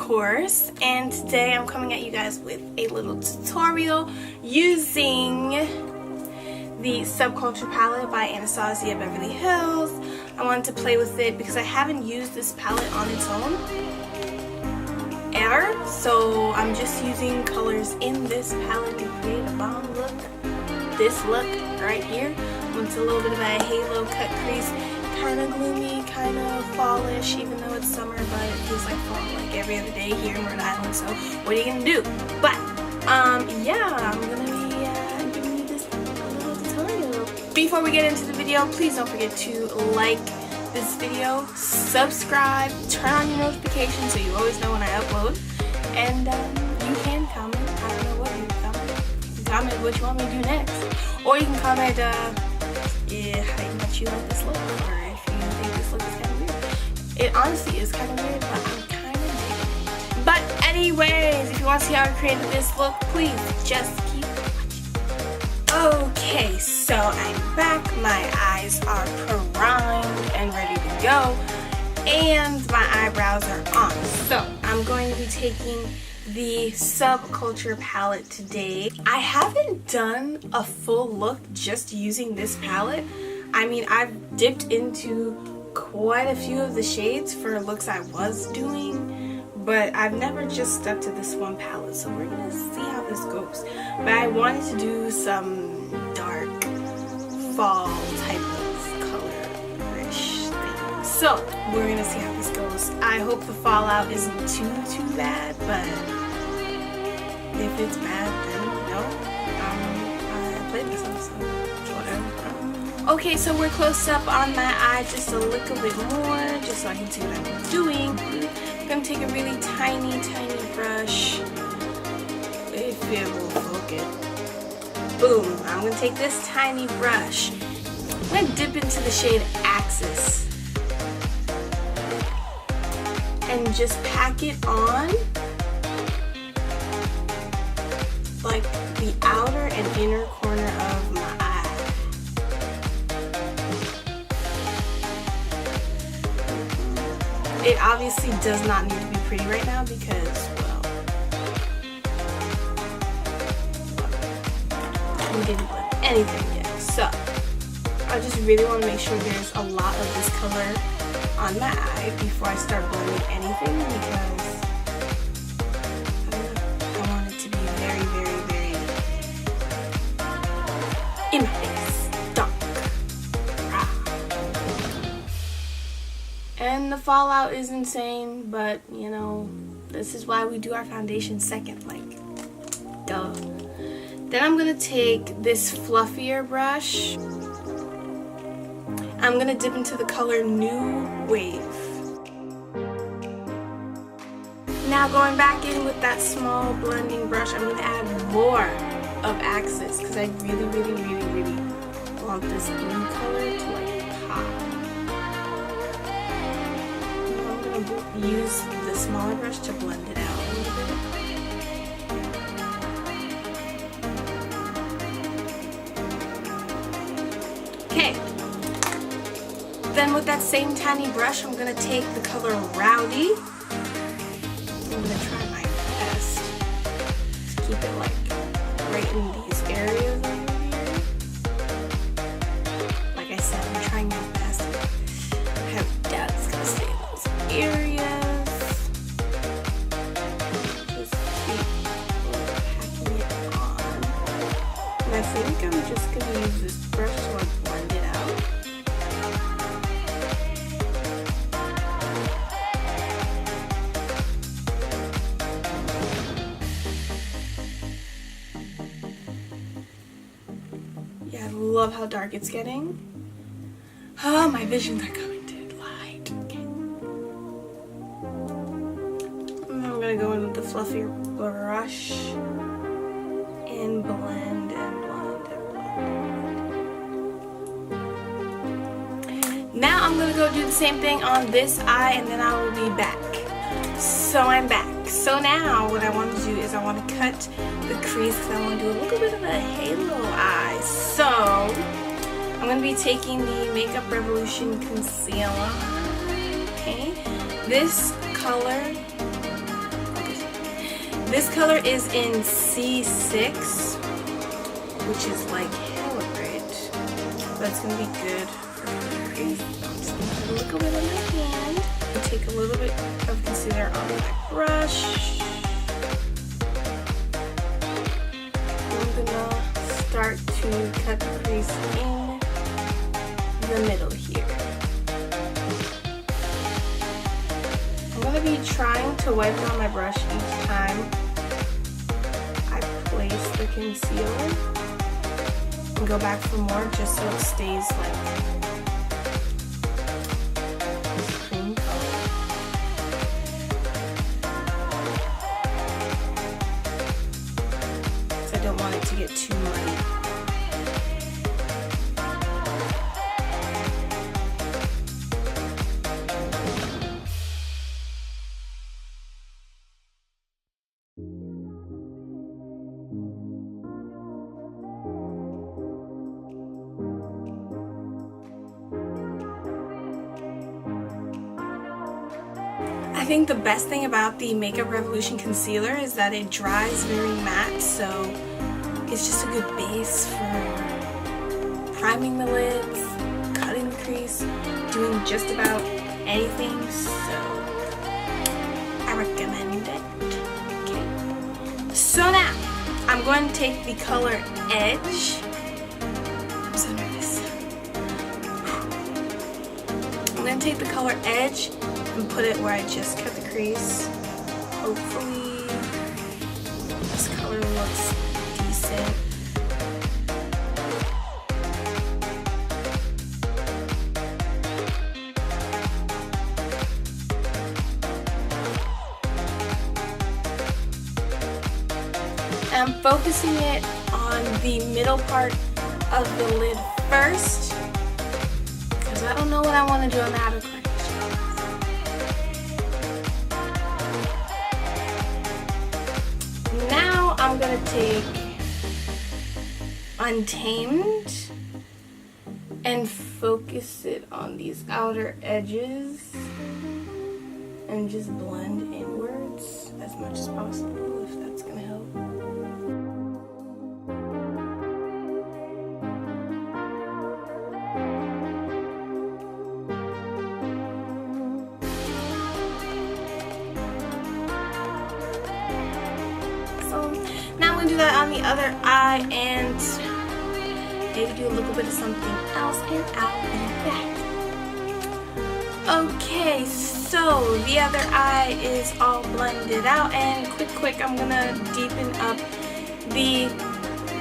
course, and today I'm coming at you guys with a little tutorial using the Subculture palette by Anastasia Beverly Hills. I wanted to play with it because I haven't used this palette on its own ever, so I'm just using colors in this palette to create a bomb look. This look right here, it's a little bit of a halo cut crease, kind of gloomy, kind of fallish, even though it's summer, but it feels like fall like every other day here in Rhode Island, so what are you gonna do? But yeah, I'm gonna be giving you this little tutorial. Before we get into the video, please don't forget to like this video, subscribe, turn on your notifications so you always know when I upload, and you can comment. I don't know what you can comment. You can comment what you want me to do next, or you can comment how much you like this look, or if you think this look is kind of weird. It honestly is kind of weird, but I'm kind of digging it. But anyways, if you want to see how I created this look, please just keep watching. Okay, so I'm back. My eyes are primed and ready to go, and my eyebrows are on. So I'm going to be taking the Subculture palette today. I haven't done a full look just using this palette. I mean, I've dipped into quite a few of the shades for looks I was doing, but I've never just stuck to this one palette, so we're gonna see how this goes. But I wanted to do some dark fall type of color-ish thing. So we're gonna see how this goes. I hope the fallout isn't too bad, but if it's bad, then no. I played this one, so whatever. Okay, so we're close up on my eye just a little bit more, just so I can see what I'm doing. I'm gonna take a really tiny brush, if it will focus. Boom! I'm gonna take this tiny brush. I'm gonna dip into the shade Axis and just pack it on like the outer and inner corner of my eye. It obviously does not need to be pretty right now because, well, I didn't blend anything yet. So I just really want to make sure there's a lot of this color on my eye before I start blending anything, because I want it to be very in my face, dark. And the fallout is insane, but you know, this is why we do our foundation second, like, duh. Then I'm gonna take this fluffier brush. I'm gonna dip into the color New Wave. Now going back in with that small blending brush, I'm gonna add more of Axis because I really want this blue color to like pop. Now I'm gonna use the smaller brush to blend it out a little bit. Okay. Then with that same tiny brush, I'm gonna take the color Rowdy. I'm gonna try my best to keep it like right in these areas over here. Like I said, I'm trying my best. I have doubt it's gonna stay in those areas. Just keep packing it on. And I think I'm just gonna use this brush to like blend it out. Yeah, I love how dark it's getting. Oh, my visions are coming to light. Okay. And I'm gonna go in with the fluffier brush and blend and blend and blend. Now I'm gonna go do the same thing on this eye, and then I will be back. So I'm back. So now what I want to do is I want to cut the crease because I want to do a little bit of a halo eye. So I'm going to be taking the Makeup Revolution concealer. Okay, this color This color is in C6, which is like hella great. But it's gonna be good for color crease. I'm just gonna put a little bit on my hand and take a little bit of concealer on my brush. I'm gonna start to cut the crease in the middle here. I'm going to be trying to wipe down my brush each time I place the concealer and go back for more, just so it stays like this cream color. So I don't want it to get too muddy. I think the best thing about the Makeup Revolution concealer is that it dries very matte, so it's just a good base for priming the lids, cutting the crease, doing just about anything, so I recommend it. Okay. So now, I'm going to take the color Edge. I'm so nervous. I'm going to take the color Edge and put it where I just cut the crease. Hopefully this color looks decent. I'm focusing it on the middle part of the lid first, because I don't know what I want to do on the outer corner. Now I'm going to take Untamed and focus it on these outer edges and just blend inwards as much as possible, if that's going to help. Now I'm going to do that on the other eye and maybe do a little bit of something else, and I'll be back. Okay, so the other eye is all blended out, and quick, I'm going to deepen up the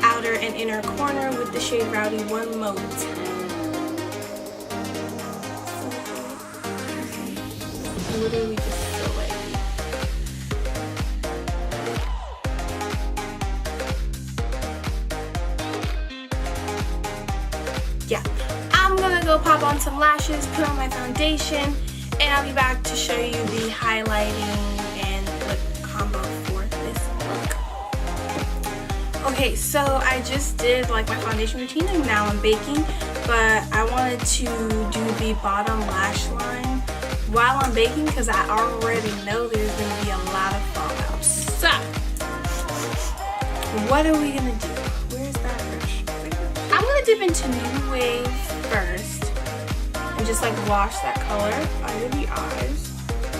outer and inner corner with the shade Rowdy one more time. Literally just so like. Yeah, I'm gonna go pop on some lashes, put on my foundation, and I'll be back to show you the highlighting and lip combo for this look. Okay, so I just did like my foundation routine and now I'm baking, but I wanted to do the bottom lash line while I'm baking because I already know there's gonna be a lot of fallout. So, what are we gonna do? Where's that brush? I'm gonna dip into New Wave first and just like wash that color under the eyes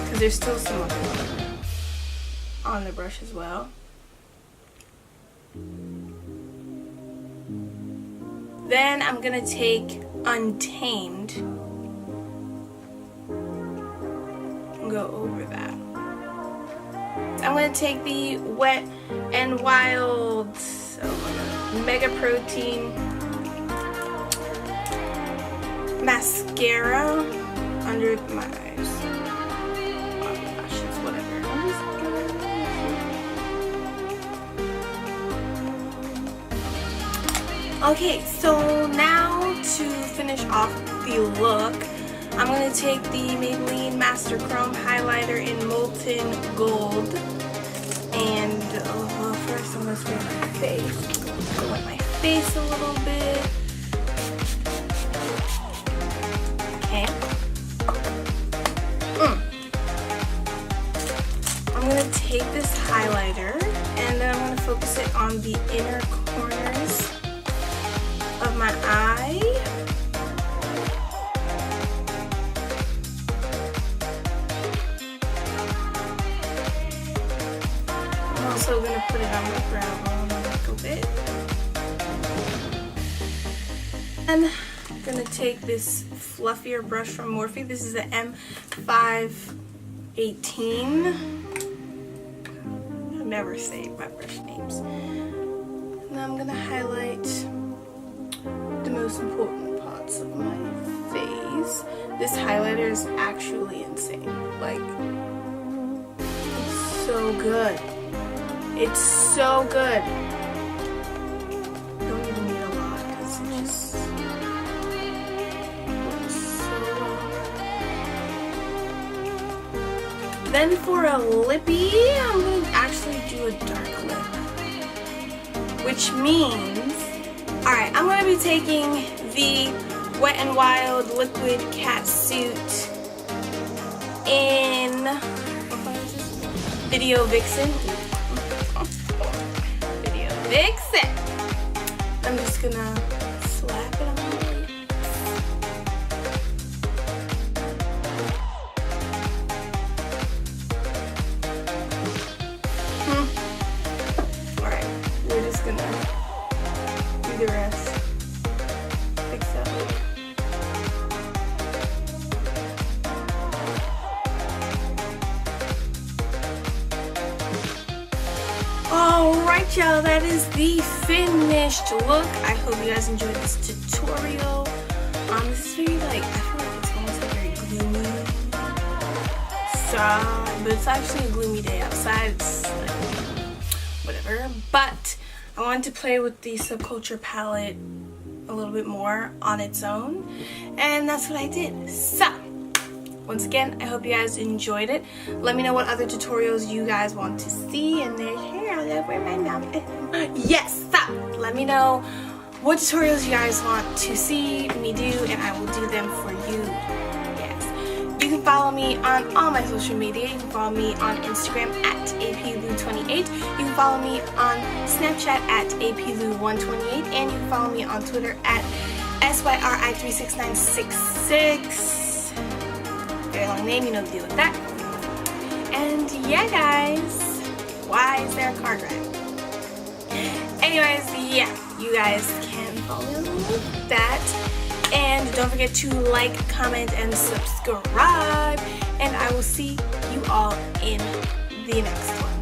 because there's still some other color on the brush as well. Then I'm gonna take Untamed and go over that. I'm gonna take the Wet n Wild Mega Protein mascara under my eyes, on the lashes, whatever. I'm just gonna... Okay, so now to finish off the look, I'm gonna take the Maybelline Master Chrome highlighter in Molten Gold, and well, first I'm gonna spray my face. I'm gonna wet my face a little bit. Okay. I'm gonna take this highlighter put it on my brow bone a little bit. And I'm gonna take this fluffier brush from Morphe. This is the M518. I never say my brush names. And I'm gonna highlight the most important parts of my face. This highlighter is actually insane. Like, it's so good. It's so good. Don't even need a lot because it just looks so well. Then for a lippy, I'm going to actually do a dark lip. Which means, alright, I'm going to be taking the Wet n Wild Liquid Catsuit in Video Vixen. Video Vixen. I'm just gonna slap it on my lips. Alright, we're just gonna do the rest. Fix that lip. Alright y'all, that is the finished look. I hope you guys enjoyed this tutorial. This is very like, I feel like it's almost like very gloomy. But it's actually a gloomy day outside. It's like, whatever. But I wanted to play with the Subculture palette a little bit more on its own. And that's what I did. So, once again, I hope you guys enjoyed it. Let me know what other tutorials you guys want to see. And there's hair all over my mouth. Yes, stop. Let me know what tutorials you guys want to see me do, and I will do them for you. Yes. You can follow me on all my social media. You can follow me on Instagram at APLou28. You can follow me on Snapchat at APLou128. And you can follow me on Twitter at SYRI36966. Very long name, you know the deal with that. And yeah, guys, why is there a car drive? Anyways, yeah, you guys can follow me with that. And don't forget to like, comment, and subscribe. And I will see you all in the next one.